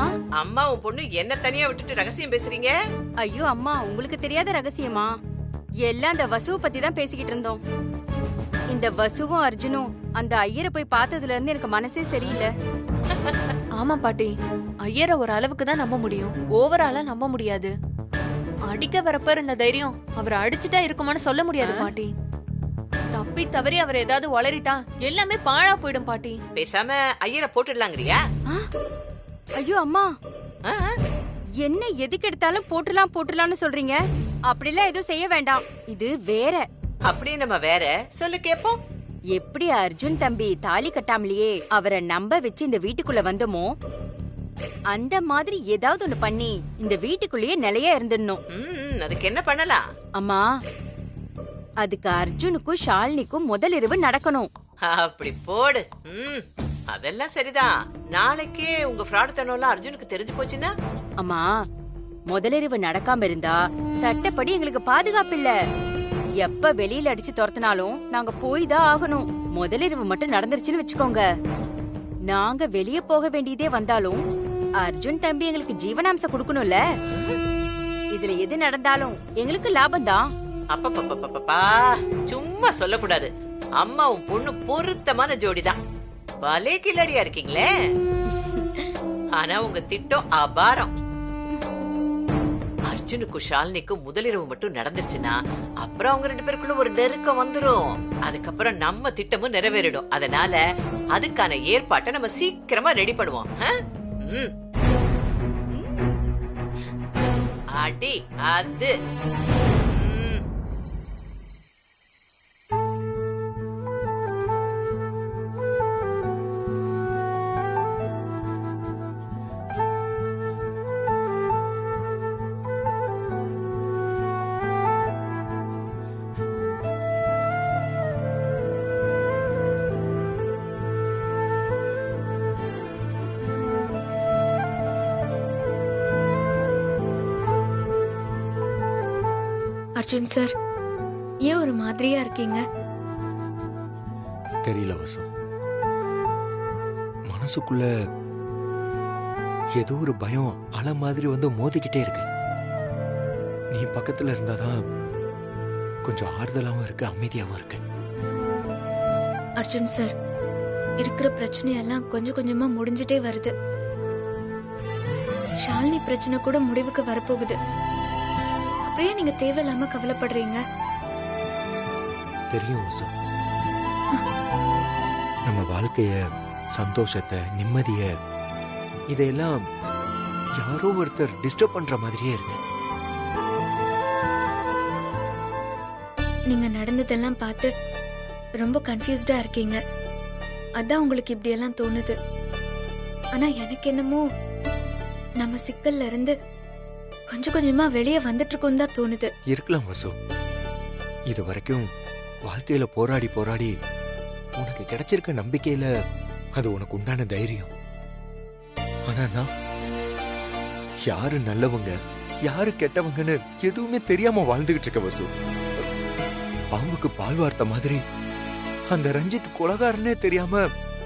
ஆ? அம்மாவும் பொண்ணு என்ன தனியா விட்டுட்டு ரகசியம் பேசுறீங்க? ஐயோ அம்மா, உங்களுக்கு தெரியாத ரகசியமா? எல்லாம் அந்த வசுவை பத்தி தான் பேசிக்கிட்டு இருந்தோம். இந்த வசுவும் அர்ஜுனும் அந்த ஐயரை போய் பார்த்ததுல இருந்து எனக்கு மனசே சரியில்லை. ஆமா பாட்டி, ஐயரை ஒரு அளவுக்கு தான் நம்ப முடியும், ஓவராலா நம்ப முடியாது. அடிக்க வரப்ப இருந்த தைரியம் அவரை அடிச்சுட்டா இருக்குமான்னு சொல்ல முடியாது பாட்டி. தப்பி தவறி அவர் ஏதாவது வளரிட்டா எல்லாமே பாழா போயிடும் பாட்டி. பேசாம ஐயரை போட்டுடலாங்கறியா? ஆ? ஐயோ அம்மா, ஆ? என்ன எதுக்கு எடுத்தாலும் போட்டுலாம்னு சொல்றீங்க? அப்படிலாம் எதுவும் செய்ய வேண்டாம், இது வேற. அப்படியே நம்ம வேற சொல்லு கேப்போம். எப்படி அர்ஜுன் தம்பி தாலி கட்டாமலேயே அவரை நம்ப வச்சு இந்த வீட்டுக்குள்ள வந்தோமோ, அந்த மாதிரி ஏதாவது ஒண்ணு பண்ணி இந்த வீட்டுக்குள்ளேயே நிலையா இருந்துடணும். அதுக்கு என்ன பண்ணலாம்? அம்மா, அதுக்கு அர்ஜுனுக்கும் ஷாலினிக்கும் முதல் இரவு நடக்கணும். அப்படி போடு. அதெல்லாம் சரிதான். நாளைக்கே உங்க ஃப்ராட் தனம்லாம் அர்ஜுனுக்கு தெரிஞ்சு போச்சுன்னா? அம்மா, முதலிரவு நடக்காம இருந்தா சட்டப்படி எங்களுக்கு பாதுகாப்பு இல்ல. எப்ப வெளியில அடிச்சு துரத்தினாலும் நாங்க போய் தான் ஆகணும். முதலிரவு மட்டும் நடந்துருச்சுன்னு வச்சுக்கோங்க, நாங்க வெளிய போக வேண்டியதே வந்தாலும் அர்ஜுன் தம்பி எங்களுக்கு ஜீவனாம்சம் கொடுக்கணும்ல. இதுல எது நடந்தாலும் எங்களுக்கு லாபம் தான். அப்பப்பா, சும்மா சொல்லக்கூடாது. அம்மாவும் பொண்ணு பொருத்தமான ஜோடிதான். பலே கில்லடியா இருக்கீங்களே. ஆனா உங்க திட்டம் அபாரம். அர்ஜுனுக்கும் ஷாலினிக்கும் முதலிரவு மட்டும் நடந்துருச்சுன்னா அப்புறம் அவங்க 2 பேருக்குள்ள ஒரு நெருக்கம் வந்துரும். அதுக்கப்புறம் நம்ம திட்டமும் நிறைவேறிடும். அதனால அதுக்கான ஏற்பாட்டை நம்ம சீக்கிரமா ரெடி பண்ணுவோம். அடி அது. அர்ஜுன் சார், ஏன் ஒரு மாதிரியா இருக்கீங்க? தெரியல வசு, மனசுக்குள்ள ஏதோ ஒரு பயம் அலை மாதிரி வந்து மோதிக்கிட்டே இருக்கு. நீ பக்கத்துல இருந்தாதான் கொஞ்சம் ஆறுதலாவும் இருக்கு, அமைதியாவும் இருக்கு. அர்ஜுன் சார், இருக்கிற பிரச்சனையெல்லாம் கொஞ்சம் கொஞ்சமா முடிஞ்சிட்டே வருது. ஷாலினி பிரச்சனை கூட முடிவுக்கு வரப்போகுது. அப்படியே நீங்க தேவையில்லாம கவலைப்படுறீங்க. தெரியும் வசு, நம்ம வாழ்க்கைய, சந்தோஷத்தை, நிம்மதிய, இதையெல்லாம் யாரோ ஒருத்தர் டிஸ்டர்ப் பண்ற மாதிரியே இருக்கு. நீங்க நடந்ததெல்லாம் பார்த்து ரொம்ப கன்ஃபியூஸ்டா இருக்கீங்க. அதான் உங்களுக்கு இப்படி எல்லாம் தோணுது. ஆனா எனக்கு என்னமோ நம்ம சிக்கல்ல இருந்து கொஞ்சம் கொஞ்சமா வெளியே வந்துட்டு இருக்கோம் தான் தோணுது. இருக்கலாம் வசு, இது வரைக்கும் வாழ்க்கையில போராடி போராடி உனக்கு கிடைச்சிருக்க நம்பிக்கையில அது உனக்கு உண்டான தைரியம். ஆனா நான் யாரு நல்லவங்க யாரு கெட்டவங்கன்னு எதுவுமே தெரியாம வாழ்ந்துகிட்டு இருக்க வசு. பாம்புக்கு பால் வார்த்த மாதிரி அந்த ரஞ்சித் கொலகாரனே தெரியாம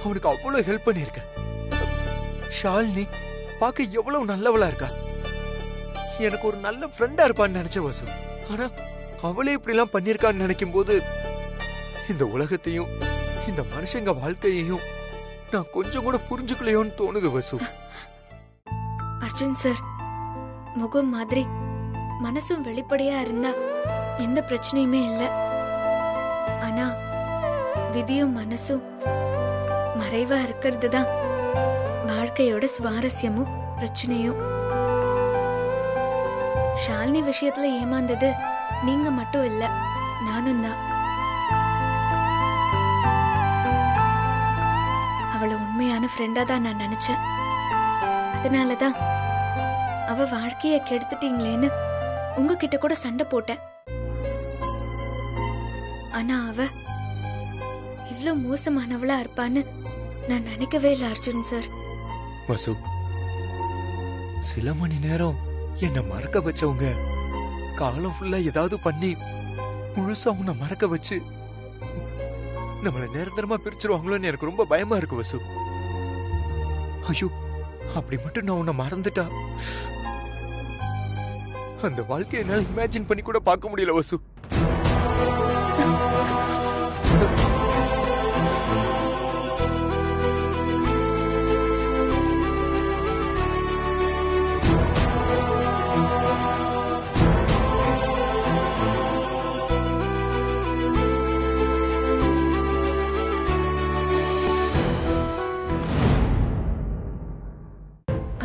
அவனுக்கு அவ்வளவு ஹெல்ப் பண்ணிருக்க. ஷாலினி பார்க்க எவ்வளவு நல்லவளா இருக்கா. எனக்கு ஒரு நல்ல ஃப்ரெண்டா இருப்பான்னு நினைச்ச வசு. ஆனா அவளே இப்படி எல்லாம் பண்ணிருக்கான்னு நினைக்கும் போது இந்த உலகத்தையும் இந்த மனுஷங்க வாழ்க்கையையும் நான் கொஞ்சம் கூட புரிஞ்சுக்கலையோன்னு தோணுது வசு. அர்ஜுன் சார், முகம் மாதிரி மனசும் வெளிப்படையா இருந்தா எந்த பிரச்சனையுமே இல்ல. ஆனா விதியும் மனசும் மறைவா இருக்கிறது தான் வாழ்க்கையோட சுவாரஸ்யமும் பிரச்சனையும். ஷாலினி விஷயத்துல ஏமாந்தது நீங்க மட்டும் இல்ல, நானும் தான். அவளை உண்மையான ஃப்ரெண்டா தான் நான் நினைச்சேன். அதனாலதான் அவ வாழ்க்கைய கெடுத்துட்டீங்களேன்னு உங்ககிட்ட கூட சண்டை போட்டேன். ஆனா அவ இவ்ளோ மோசமானவளா இருப்பான்னு நான் நினைக்கவே இல்லை அர்ஜுன் சார். வசு, சில மணி நேரம் என்ன மறக்க வச்சவங்க காலம் ஃபுல்லா ஏதாவது பண்ணி முழுசா உன்னை மறக்க வச்சு நம்மளை நிரந்தரமா பிரிச்சிருவாங்களோன்னு எனக்கு ரொம்ப பயமா இருக்கு வசு. ஐயோ, அப்படி மட்டும் நான் உன்னை மறந்துட்டா அந்த வாழ்க்கையை என்னால இமேஜின் பண்ணி கூட பார்க்க முடியல வசு.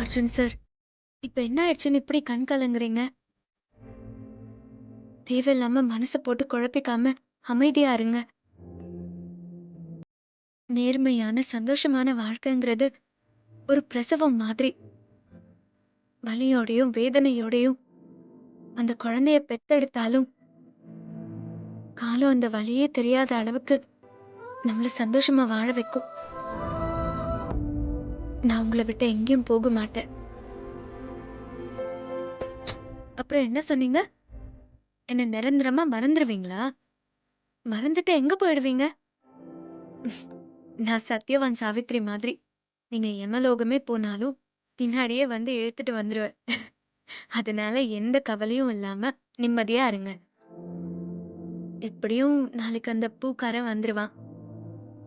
அர்ஜுன் சார், இப்ப என்ன ஆயிடுச்சுன்னு இப்படி கண் கலங்குறீங்க? தேவையில்லாம மனசை போட்டு குழப்பிக்காம அமைதியா இருங்க. நேர்மையான சந்தோஷமான வாழ்க்கைங்கிறது ஒரு பிரசவம் மாதிரி. வலியோடையும் வேதனையோடையும் அந்த குழந்தைய பெத்தெடுத்தாலும் காலம் அந்த வலியே தெரியாத அளவுக்கு நம்மள சந்தோஷமா வாழ வைக்கும். நான் உங்களை விட்டு எங்கேயும் போக மாட்டேன். அப்புறம் என்ன சொன்னீங்க? என்ன நிரந்தரமா மறந்துடுவீங்களா? மறந்துட்டு எங்க போயிடுவீங்க? நான் சத்யவான் சாவித்ரி மாதிரி. நீங்க யமலோகமே போனாலும் பின்னாடியே வந்து இழுத்துட்டு வந்துருவேன். அதனால எந்த கவலையும் இல்லாம நிம்மதியா இருங்க. எப்படியும் நாளைக்கு அந்த பூக்காரன் வந்துருவான்.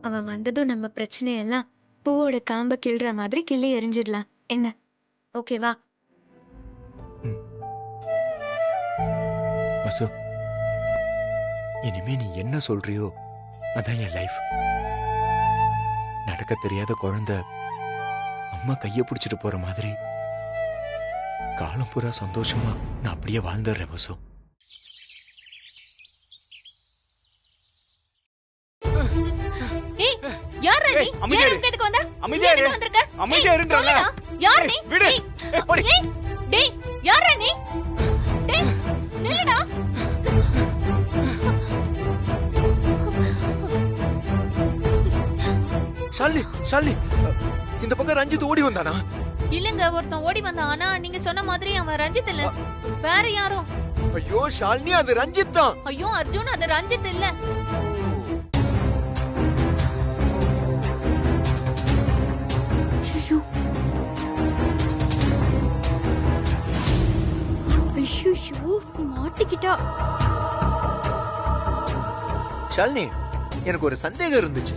அவன் வந்ததும் நம்ம பிரச்சனையெல்லாம் பூவோட காம்ப கிள்ற மாதிரி கிள்ளி எரிஞ்சிடலாம். என்ன ஓகேவா? வசு, இனிமே நீ என்ன சொல்றியோ அதான் என் லைஃப். நடக்க தெரியாத குழந்தை அம்மா கைய பிடிச்சிட்டு போற மாதிரி காலம் பூரா சந்தோஷமா நான் அப்படியே வாழ்ந்துடுறேன் வசு. ஏய், யார்ரா நீ? அமைதியா ஏன் இரு. வீட்டுக்கு வந்த? அமைதியா இரு. எதுக்கு வந்திருக்க? அமைதியா ஏய், இருன்றல. சொல்லுடா. யார் நீ? விடு. ஏய், ஏய், போடி. ஏய், டேய், யார்ரா நீ? டேய், நில்லுடா. ஷாலினி, ஷாலினி, இந்த பக்கம் ரஞ்சித் ஓடி வந்தானா? இல்லங்க, ஒருத்தன் ஓடி வந்தான். ஆனா நீங்க சொன்ன மாதிரி அவன் ரஞ்சித் இல்ல, வேற யாரோ. ஐயோ ஷாலினி, அது ரஞ்சித் தான். ஐயோ அர்ஜுன், அது ரஞ்சித் இல்ல. ஐயோ ஐயோ, மாட்டிக்கிட்டா. ஷாலினி, எனக்கு ஒரு சந்தேகம் இருந்துச்சு.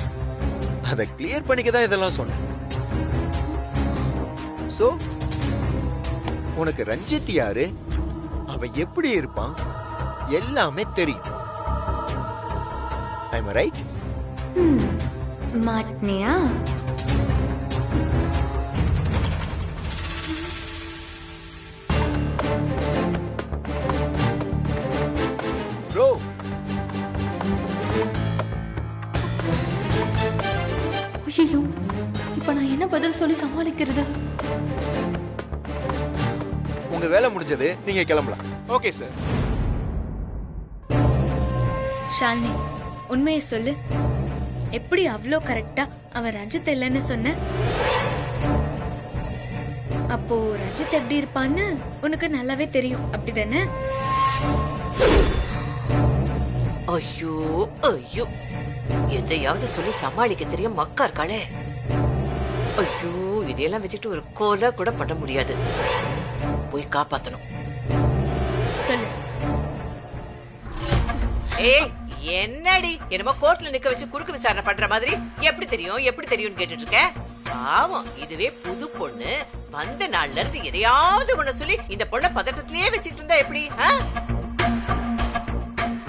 அதை கிளியர் பண்ணிக்க தான் இதெல்லாம் சொன்னேன். சோ உனக்கு ரஞ்சித் யாரு, அவன் எப்படி இருப்பான் எல்லாமே தெரியும். ஐ அம் ரைட்? மாட்னியா? ப்ரோ, ஐயோ, இப்ப நான் என்ன பதில் சொல்லி சமாளிக்கிறது? உங்க வேலை முடிஞ்சது, நீங்க கிளம்பலாம். Okay sir. ஷாலினி, உண்மையை சொல்லு. எப்படி அவ்வளோ கரெக்டா அவன் ரஞ்சித் இல்லைன்னு சொன்ன? அப்போ ரஞ்சித் எப்படி இருப்பான்னு உனக்கு நல்லாவே தெரியும், அப்படிதானே? ஐயோ ஐயோ, எதையாவது சொல்லி சமாளிக்க தெரியும் மக்கா இருக்காளே. ஐயோ, இதையெல்லாம் வச்சுட்டு ஒரு கொலை கூட பண்ண முடியாது. போய் காப்பாத்தணும். சொல்லு. ஏய், என்னடி என்னமோ கோர்ட்ல நிக்க வச்சு குறுக்கு விசாரணை பண்ற மாதிரி எப்படி தெரியும் எப்படி தெரியும்னு கேட்டுட்டு இருக்க? பாவம், இதுவே புது பொண்ணு. வந்த நாள்ல இருந்து எதையாவது ஒண்ணு சொல்லி இந்த பொண்ணை பதட்டத்திலேயே வச்சுட்டு இருந்தா எப்படி?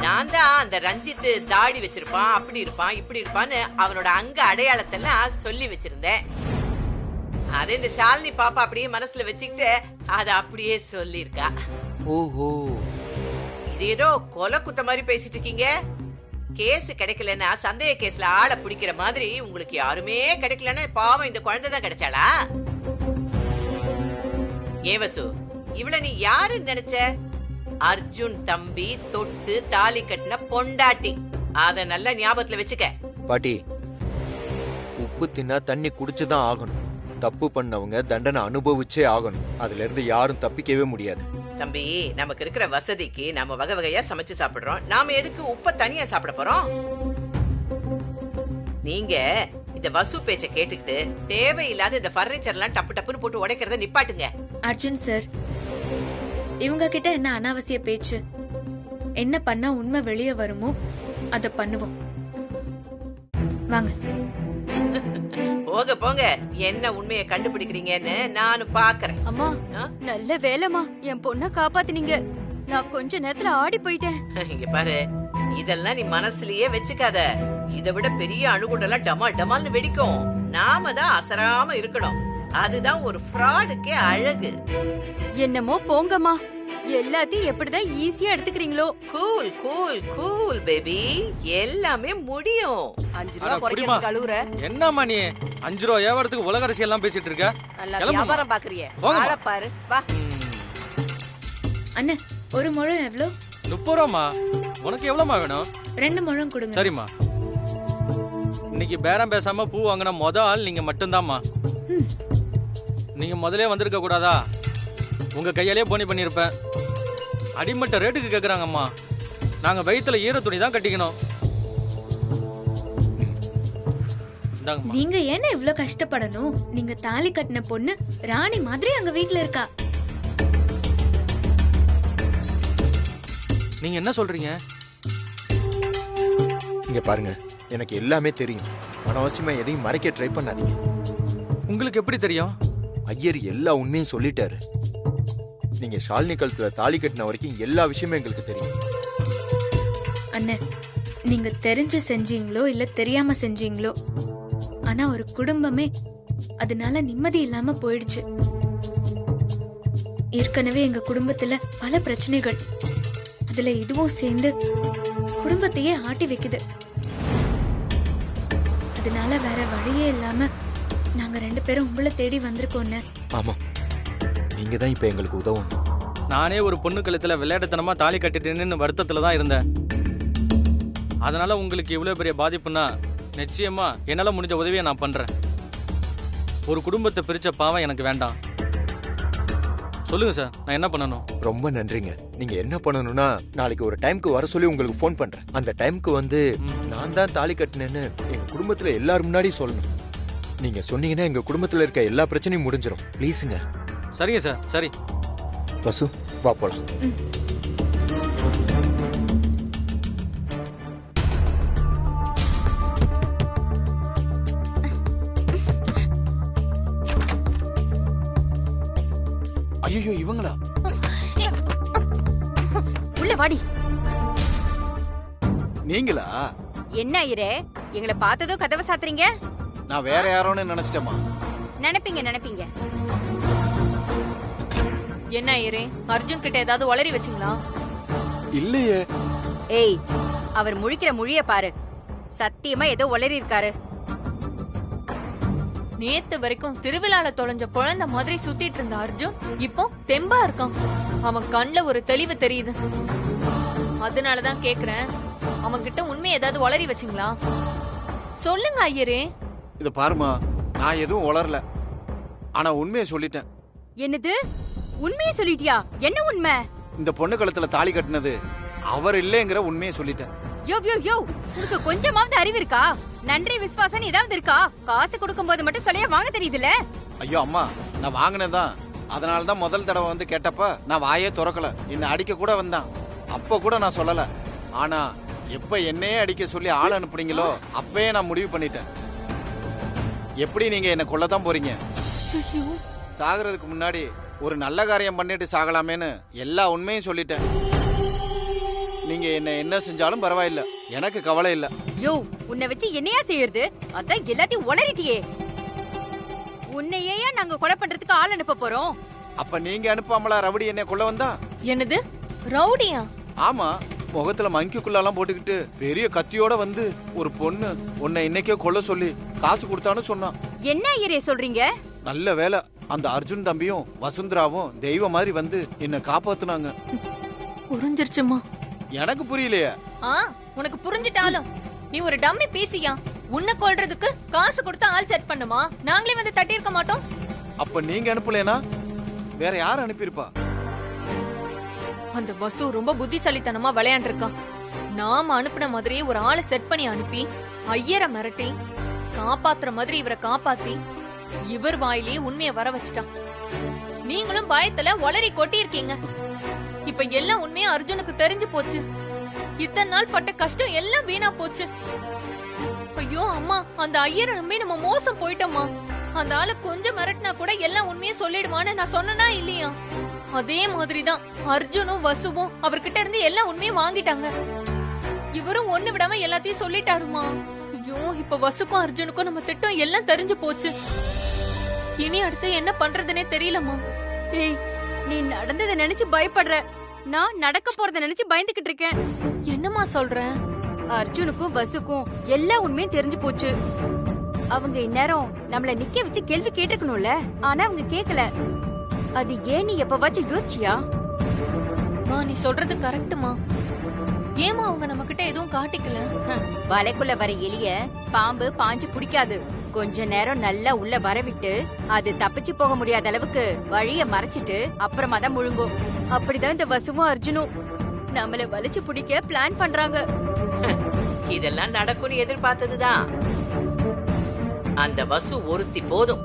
நான் தான் அந்த ரஞ்சித் தாடி வச்சிருப்பான், அப்படி இருப்பான் இப்படி இருப்பான்னு அவனோட அங்க அடையாளத்தெல்லாம் சொல்லி வச்சிருந்தேன். அதே இந்த ஷாலினி பாப்பா அப்படியே மனசுல வச்சுக்கிட்டு அத அப்படியே சொல்லிருக்கா. ஓஹோ, இது ஏதோ கொலை குத்த மாதிரி பேசிட்டு இருக்கீங்க. கேஸ் கிடைக்கலன்னா சந்தேக கேஸ்ல ஆளை பிடிக்கிற மாதிரி உங்களுக்கு யாருமே கிடைக்கலன்னா பாவம் இந்த குழந்தை தான் கிடைச்சாளா? ஏவசு, இவள நீ யாருன்னு நினைச்ச? அர்ஜுன் தம்பி தொட்டு தாலி கட்டின பொண்டாட்டி. அத நல்ல ஞாபகத்துல வச்சுக்க. பாட்டி, உப்பு தின்னா தண்ணி குடிச்சுதான் ஆகணும். தப்பு பண்ணவங்க தண்டனை அனுபவிச்சே ஆகணும். அதுல இருந்து யாரும் தப்பிக்கவே முடியாது. தம்பி, நமக்கு இருக்கிற வசதிக்கு நாம வகை வகையா சமைச்சு சாப்பிடுறோம். நாம எதுக்கு உப்ப தனியா சாப்பிட போறோம்? நீங்க இந்த வசு பேச்ச கேட்டுக்கிட்டு தேவையில்லாத இந்த பர்னிச்சர் எல்லாம் டப்பு டப்புன்னு போட்டு உடைக்கிறத நிப்பாட்டுங்க. அர்ஜுன் சார், இவங்க கிட்ட என்ன அனாவசிய பேச்சு? என்ன பண்ணா உண்மை வெளியே வருமோ அத பண்ணுவோம். வாங்க. போங்க போங்க, என்ன உண்மையை கண்டுபிடிக்கிறீங்கன்னு நானும் பாக்குறேன். அம்மா ஆ? நல்ல வேலைம்மா, என் பொண்ண காப்பாத்துனீங்க. நான் கொஞ்ச நேரத்துல ஆடி போயிட்டேன். இங்க பாரு, இதெல்லாம் நீ மனசுலயே வச்சுக்காத. இதை விட பெரிய அணுகுண்டெல்லாம் டமால் டமால்னு வெடிக்கும். நாம தான் அசராம இருக்கணும். அதுதான் ஒரு ஃப்ராடுக்கே அழகு. என்னமோ போங்கம்மா, எல்லாத்தையும் எப்படிதான் ஈஸியா எடுத்துக்கிறீங்களோ. கூல் கூல் கூல் பேபி, எல்லாமே முடியும். 5 ரூபா குறைக்கிறது கழுவுற. என்னம்மா நீ 5 ரூபா வியாபாரத்துக்கு உலக அரசியல் எல்லாம் பேசிட்டு இருக்க? நல்லா கிளம்புமா. வியாபாரம் பாக்குறிய. போங்கம்மா. ஆள பாரு வா. அண்ணா, ஒரு முழம் எவ்வளோ? 30 ரூபாமா. உனக்கு எவ்வளவுமா வேணும்? 2 முழம் கொடுங்க. சரிம்மா. இன்னைக்கு பேரம் பேசாம பூ வாங்கின முத ஆள் நீங்க மட்டும்தாம்மா. நீங்க முதலே வந்திருக்க கூடாதா? உங்க கையாலே போனி பண்ணிருப்பேன். அடிமட்ட ரேட்டுக்கு கேக்குறாங்கம்மா. நாங்க வயித்துல ஈர துணி தான் கட்டிக்கணும். இந்தாங்கம்மா. நீங்க ஏன்னா இவ்ளோ கஷ்டப்படணும்? நீங்க தாலி கட்டின பொண்ணு ராணி மாதிரி அங்க வீட்ல இருக்கா. நீங்க என்ன சொல்றீங்க? இங்க பாருங்க, எனக்கு எல்லாமே தெரியும். அனாவசியமா எதையும் மறைக்க ட்ரை பண்ணாதீங்க. உங்களுக்கு எப்படி தெரியும்? ஐயர் எல்லா உண்மையும் சொல்லிட்டாரு. நீங்க ஷாலினி கழுத்துல தாலி கட்டின வரைக்கும் எல்லா விஷயமும் எங்களுக்கு தெரியும். அண்ணே, நீங்க தெரிஞ்சு செஞ்சீங்களோ இல்ல தெரியாம செஞ்சீங்களோ, ஆனா ஒரு குடும்பமே அதனால நிம்மதி இல்லாம போயிடுச்சு. ஏற்கனவே எங்க குடும்பத்துல பல பிரச்சனைகள், அதுல இதுவும் சேர்ந்து குடும்பத்தையே ஆட்டி வைக்குது. அதனால வேற வழியே இல்லாம நாங்க 2 பேரும் உங்களை தேடி வந்திருக்கோன்னு. ஆமா, நீங்க தான் இப்ப எங்களுக்கு உதவணும். நானே ஒரு பொண்ணு கழுத்துல விளையாட்டுத்தனமா தாலி கட்டிட்டேன்னு வருத்தத்துல தான் இருந்தேன். அதனால உங்களுக்கு இவ்வளவு பெரிய பாதிப்புன்னா நிச்சயமா என்னால முடிஞ்ச உதவியை நான் பண்றேன். ஒரு குடும்பத்தை பிரிச்ச பாவம் எனக்கு வேண்டாம். சொல்லுங்க சார், நான் என்ன பண்ணணும்? ரொம்ப நன்றிங்க. நீங்க என்ன பண்ணணும்னா, நாளைக்கு ஒரு டைம்க்கு வர சொல்லி உங்களுக்கு ஃபோன் பண்றேன். அந்த டைம்க்கு வந்து நான் தான் தாலி கட்டினேன்னு எங்க குடும்பத்துல எல்லாரும் முன்னாடி சொல்லணும். நீங்க சொன்னீங்கன்னா எங்க குடும்பத்துல இருக்க எல்லா பிரச்சனையும் முடிஞ்சிடும். ப்ளீஸுங்க. சரிங்க சார், சரி. வசு, வா போலாம். ஐயோ, இவங்களா? உள்ள வாடி. நீங்களா? என்ன ஐயரே, எங்களை பார்த்ததும் கதவை சாத்துறீங்க? நான் வேற யாரோன்னு நினைச்சிட்டேமா. நினைப்பீங்க. என்ன ஐயரே, அர்ஜுன் கிட்ட ஏதாவது உளறி வச்சிங்களா? இல்லையே. ஏய், அவர் முழிக்கிற மொழிய பாரு. சத்தியமா ஏதோ உளறி இருக்காரு. நேத்து வரைக்கும் திருவிழால தொலைஞ்ச குழந்தை மாதிரி சுத்திட்டு இருந்த அர்ஜுன் இப்போ தெம்பா இருக்கான். அவன் கண்ணுல ஒரு தெளிவு தெரியுது. அதனாலதான் கேக்குறேன், அவன் கிட்ட உண்மை ஏதாவது உளறி வச்சிங்களா? சொல்லுங்க ஐயரே. இத பாருமா, நான் எதுவும் உளரல. ஆனா உண்மையை சொல்லிட்டேன். என்னது? உண்மையை சொல்லிட்டியா? என்ன உண்மை? இந்த பொண்ணு கழுத்துல தாலி கட்டினது அவர் இல்லைங்கிற உண்மையை சொல்லிட்டேன். யோ உனக்கு கொஞ்சமாவது அறிவு இருக்கா? நன்றி விசுவாசம் ஏதாவது இருக்கா? காசு கொடுக்கும்போது மட்டும் சொல்லியா வாங்க தெரியுதுல்ல? ஐயோ அம்மா, நான் வாங்கினதான். அதனாலதான் முதல் தடவை வந்து கேட்டப்ப நான் வாயே திறக்கல. என்ன அடிக்க கூட வந்தான். அப்ப கூட நான் சொல்லல. ஆனா எப்ப என்னையே அடிக்க சொல்லி ஆள் அனுப்புனீங்களோ அப்பவே நான் முடிவு பண்ணிட்டேன். எப்படி நீங்க என்ன கொல்லதான் போறீங்க? சாகிறதுக்கு முன்னாடி ஒரு நல்ல காரியம் பண்ணிட்டு சாகலாமேன்னு எல்லா உண்மையும் சொல்லிட்டேன். நீங்க என்ன செஞ்சாலும் பரவாயில்ல, எனக்கு கவலை இல்ல. யோ, உன்னை வச்சு என்னையா செய்யறது? அதான் எல்லாத்தையும் உளறிட்டியே. உன்னையே நாங்க கொலை பண்றதுக்கு ஆள் அனுப்ப போறோம். அப்ப நீங்க அனுப்பாமலா ரவுடி என்ன கொல்ல வந்தா? என்னது, ரவுடியா? ஆமா, முகத்துல மங்கிக்குள்ளெல்லாம் போட்டுக்கிட்டு பெரிய கத்தியோட வந்து ஒரு பொண்ணு உன்னை இன்னைக்கே கொல்ல சொல்லி காசு கொடுத்தான்னு சொன்னான். என்ன ஐயரே சொல்றீங்க? நல்ல வேலை, அந்த அர்ஜுன் தம்பியும் வசுந்தராவும் தெய்வம் மாதிரி வந்து என்ன காப்பாத்துனாங்க. புரிஞ்சிருச்சுமா? எனக்கு புரியலையே. உனக்கு புரிஞ்சிட்டாலும் நீ ஒரு டம்மி பேசியா? உன்னை கொல்றதுக்கு காசு கொடுத்து ஆள் செட் பண்ணுமா? நாங்களே வந்து தட்டி இருக்க மாட்டோம். அப்ப நீங்க அனுப்பலனா வேற யார் அனுப்பியிருப்பா? அந்த வசு ரொம்ப புத்திசாலித்தனமா விளையாண்டு இருக்கான். நாம அனுப்பின மாதிரியே ஒரு ஆளை செட் பண்ணி அனுப்பி ஐயரை மிரட்டி காப்பாத்துற மாதிரி இவரை காப்பாத்தி இவர் வாயிலேயே உண்மையை வர வச்சுட்டான். நீங்களும் பயத்துல ஒளறி கொட்டியிருக்கீங்க. இப்ப எல்லாம் உண்மையா அர்ஜுனுக்கு தெரிஞ்சு போச்சு. இத்தனை நாள் பட்ட கஷ்டம் எல்லாம் வீணா போச்சு. ஐயோ அம்மா, அந்த ஐயரை நம்பி நம்ம மோசம் போயிட்டோமா. அந்த ஆளு கொஞ்சம் மிரட்டினா கூட எல்லாம் உண்மையை சொல்லிடுவான்னு நான் சொன்னனா இல்லையா? அதே மாதிரிதான் அர்ஜுனும் வசுவும் அவர்கிட்ட இருந்து எல்லாம் உண்மையும் வாங்கிட்டாங்க. இவரும் ஒண்ணு விடாம எல்லாத்தையும் சொல்லிட்டாருமா. ஐயோ, இப்ப வசுக்கும் அர்ஜுனுக்கும் நம்ம திட்டம் எல்லாம் தெரிஞ்சு போச்சு. இனி அடுத்து என்ன பண்றதுனே தெரியலமா. ஏய், நீ நடந்ததை நினைச்சு பயப்படுற, நான் நடக்க போறத நினைச்சு பயந்துகிட்டு இருக்கேன். என்னமா சொல்ற? அர்ஜுனுக்கும் வசுக்கும் எல்லா உண்மையும் தெரிஞ்சு போச்சு. அவங்க இந்நேரம் நம்மள நிக்க வச்சு கேள்வி கேட்டிருக்கணும்ல, ஆனா அவங்க கேக்கல. அது ஏன் நீ எப்பவாச்சும் யோசிச்சியா? நீ சொல்றது கரெக்டுமா. ஏமா அவங்க நம்ம கிட்ட எதுவும் காட்டிக்கல? வலைக்குள்ள வர எலிய பாம்பு பாஞ்சு பிடிக்காது. கொஞ்ச நேரம் நல்லா உள்ள வரவிட்டு அது தப்பிச்சு போக முடியாத அளவுக்கு வழிய மறைச்சிட்டு அப்புறமா தான் முழுங்கும். அப்படிதான் இந்த வசுவும் அர்ஜுனும் நம்மள வலிச்சு பிடிக்க பிளான் பண்றாங்க. இதெல்லாம் நடக்கும்னு எதிர்பார்த்ததுதான். அந்த வசு ஒருத்தி போதும்,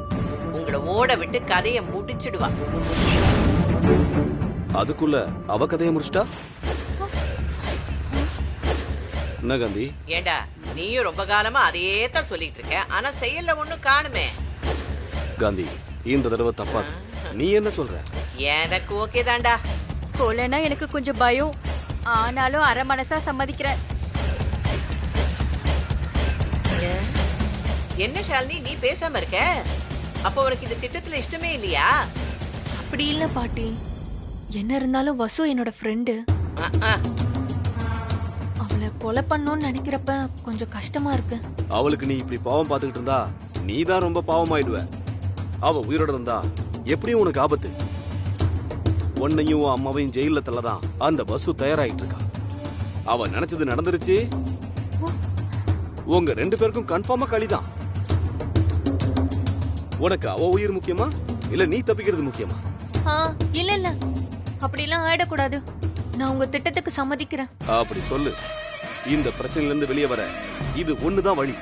உங்களை ஓட விட்டு கதையை முடிச்சிடுவா. அதுக்குள்ள அவ கதையை முடிச்சிட்டா என்ன காந்தி? ஏண்டா, நீயும் ரொம்ப காலமா அதையே தான் சொல்லிட்டு இருக்க, ஆனா செயல்ல ஒண்ணும் காணுமே. காந்தி, இந்த தடவை தப்பா. நீ என்ன சொல்ற? எனக்கு ஓகே தான்டா. கொலைனா எனக்கு கொஞ்சம் பயம், ஆனாலும் அரை மனசா சம்மதிக்கிறேன். என்ன ஷாலினி, நீ பேசாம இருக்க? அப்ப உனக்கு இந்த திட்டத்துல இஷ்டமே இல்லையா? அப்படி இல்ல பாட்டி. என்ன இருந்தாலும் வசு என்னோட ஃப்ரெண்டு. அவளை கொலை பண்ணணும்னு நினைக்கிறப்ப கொஞ்சம் கஷ்டமா இருக்கு. அவளுக்கு நீ இப்படி பாவம் பார்த்துக்கிட்டு இருந்தா நீ தான் ரொம்ப பாவமாயிடுவ. அவ உயிரோட இருந்தா எப்படியும் உனக்கு ஆபத்து. உன்னையும் அம்மாவையும் ஜெயில தள்ளதான் அந்த வசு தயாராயிட்டு இருக்கா. அவ நினைச்சது நடந்துருச்சு. உங்க 2 பேருக்கும் கன்ஃபார்மா களிதான். உனக்கு அவ உயிர் முக்கியமா இல்ல நீ தப்பிக்கிறது முக்கியமா? இல்ல இல்ல, அப்படிலாம் ஆயிடக்கூடாது. நான் உங்க திட்டத்துக்கு சம்மதிக்கிறேன். அப்படி சொல்லு. இந்த பிரச்சனையில இருந்து வெளியே வர இது ஒண்ணுதான் வழி.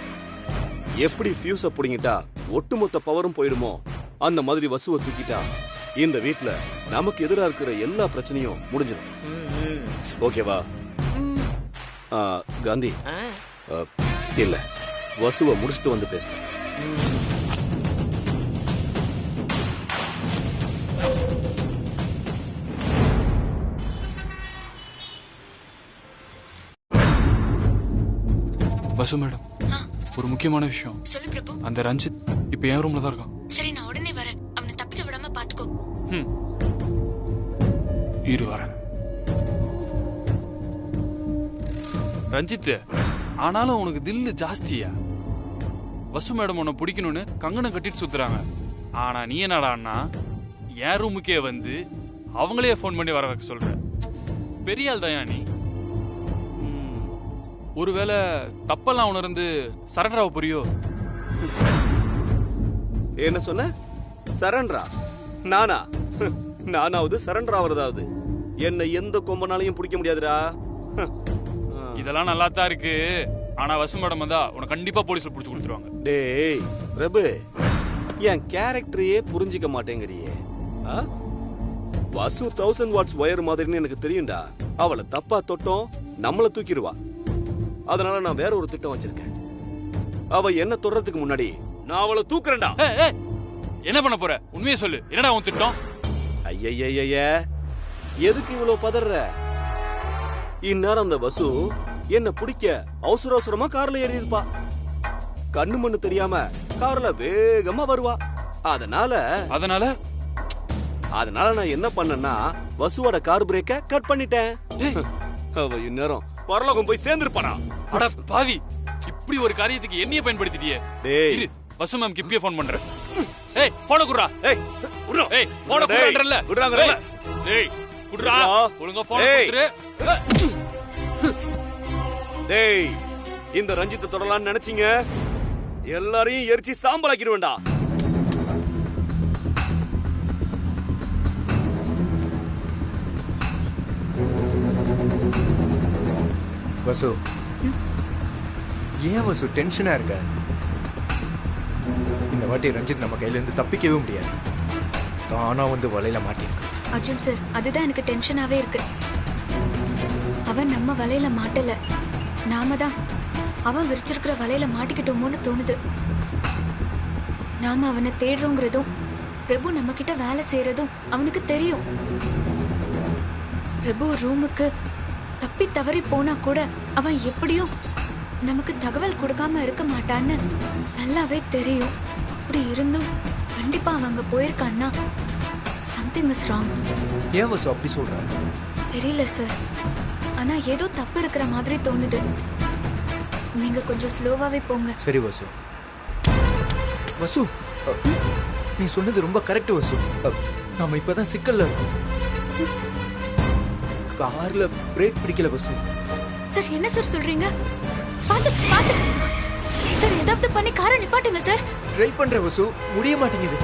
எப்படி ஃபியூஸ புடிங்கிட்டா ஒட்டுமொத்த பவரும் போயிடுமோ அந்த மாதிரி வசுவை தூக்கிட்டா இந்த வீட்ல நமக்கு எதிரா இருக்கிற எல்லா பிரச்சனையும் முடிஞ்சிடும். ஓகேவா காந்தி? இல்ல, வசுவை முடிச்சுட்டு வந்து பேச. வசு மேடம், ஒரு முக்கியமான விஷயம். சொல்லு பிரபு. அந்த ரஞ்சித் இப்ப என் ரூம்ல தான் இருக்கான். சரி, நான் உடனே வரேன். அவனை தப்பிக்க விடாம பாத்துக்கோ. இரு வரேன். ரஞ்சித், ஆனாலும் உனக்கு தில்லு ஜாஸ்தியா? வசு மேடம் உன்னை பிடிக்கணும்னு கங்கணம் கட்டிட்டு சுத்துறாங்க. ஆனா நீ என்னடான்னா என் ரூமுக்கே வந்து அவங்களே போன் பண்ணி வர வைக்க சொல்ற. பெரிய ஆள் தான் நீ. ஒருவேளை தப்பெல்லாம் உணர்ந்து சரண்டர் ஆக புரியோ? என்ன சொன்ன? சரண்டரா? நானா? நானாவது சரண்டர் ஆவறதாவது? என்ன எந்த கொம்பனாலையும் பிடிக்க முடியாதுடா. இதெல்லாம் நல்லா தான் இருக்கு. ஆனா வசு மேடம் வந்தா உன கண்டிப்பா போலீஸ்ல புடிச்சு கொடுத்துருவாங்க. டேய் பிரபு, என் கேரக்டரையே புரிஞ்சிக்க மாட்டேங்கறியே. வசு 1000 வாட்ஸ் வயர் மாதிரின்னு எனக்கு தெரியும்டா. அவளை தப்பா தொட்டோம் நம்மள தூக்கிடுவா. அதனால நான் வேற ஒரு திட்டம் வச்சிருக்கேன். அவ என்ன தொடறதுக்கு முன்னாடி நான் அவளை தூக்குறேன்டா. என்ன பண்ண போற? உண்மையை சொல்லு. என்னடா உன் திட்டம்? ஐயய்யய்ய, எதுக்கு இவ்வளவு பதற? இந்நேரம் அந்த வசு என்ன பிடிக்க அவசர அவசரமா கார்ல ஏறி இருப்பா. கண்ணு மண்ணு தெரியாம கார்ல வேகமா வருவா. அதனால நான் என்ன பண்ணேன்னா வசுவோட கார் பிரேக்க கட் பண்ணிட்டேன். அவ இந்நேரம் பரலோகம் போய் சேர்ந்துருப்பானா? அட பாவி, இப்படி ஒரு காரியத்துக்கு என்னைய பயன்படுத்திட்டியே. டேய், வசு மேம்க்கு இப்பயே ஃபோன் பண்றேன். ஏய், போன குடுறா. ஏய், குடுறா. ஏய், போன குடுறேன்றல. குடுறாங்கறல. டேய், குடுறா. ஒழுங்கா போன் குடுத்துரு. டேய், இந்த ரஞ்சித்தை தொடலாம்னு நினைச்சீங்க, எல்லாரையும் எரிச்சு சாம்பலாக்கிடுவேன்டா. வசு, ஏன் வசு டென்ஷனா இருக்க? வாட்டி ரஞ்சித் நம்ம கையில இருந்து தப்பிக்கவே முடியாது. தானா வந்து வலையில மாட்டிருக்கு. அர்ஜுன் சார், அதுதான் எனக்கு டென்ஷனாவே இருக்கு. அவன் நம்ம வலையில மாட்டல, நாம தான் அவன் விரிச்சிருக்கிற வலையில மாட்டிக்கிட்டோமோன்னு தோணுது. நாம அவனை தேடுறோங்கிறதும் பிரபு நம்ம கிட்ட வேலை செய்யறதும் அவனுக்கு தெரியும். பிரபு ரூமுக்கு தப்பி தவறி போனா கூட அவன் எப்படியும் நமக்கு தகவல் கொடுக்காம இருக்க மாட்டான்னு நல்லாவே தெரியும். அப்படி இருந்தும் கண்டிப்பா அவங்க போயிருக்கான்னா சம்திங் இஸ் ராங். ஏன் வசு அப்படி சொல்ற? தெரியல சார், ஆனா ஏதோ தப்பு இருக்கிற மாதிரி தோணுது. நீங்க கொஞ்சம் ஸ்லோவாவே போங்க. சரி வசு. வசு, நீ சொன்னது ரொம்ப கரெக்ட் வசு. நாம இப்பதான் சிக்கல்ல இருக்கோம். கார்ல பிரேக் பிடிக்கல வசு. சார் என்ன சார் சொல்றீங்க? பாத்து பாத்து சார், ஏதாவது பண்ணி காரை நிப்பாட்டுங்க சார். ட்ரை பண்ற வசு, முடிய மாட்டேங்குது.